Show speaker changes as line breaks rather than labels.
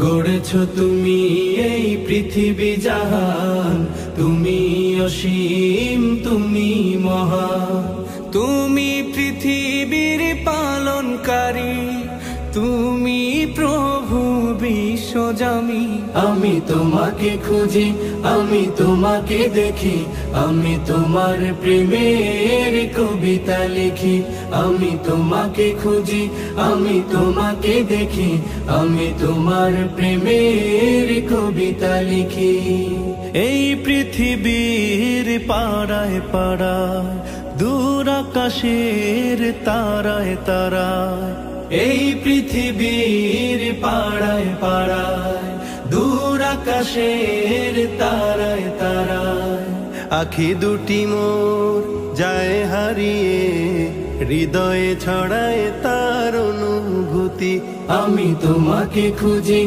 গড়েছ তুমি এই পৃথিবী জাহান, তুমি অসীম, তুমি মহান। তুমি পৃথিবীর পালনকারী, তুমি প্রভু বিশ্বজামি। আমি তোমাকে খুঁজি, আমি তোমাকে দেখি, আমি তোমার প্রেমের কবিতা লিখি। আমি তোমাকে খুঁজি, আমি তোমাকে দেখি, আমি তোমার প্রেমের কবিতা লিখি।
এই পৃথিবীর পাড়ায় পাড়ায়, দূর আকাশের তারায় তারায়।
এই পৃথিবীর পাড়ায় পাড়ায়, দূর আকাশের তারায় তারায়।
আখি দুটি মোর যায় হারিয়ে, হৃদয়ে ছড়ায় তার অনুভূতি।
আমি তোমাকে খুঁজি,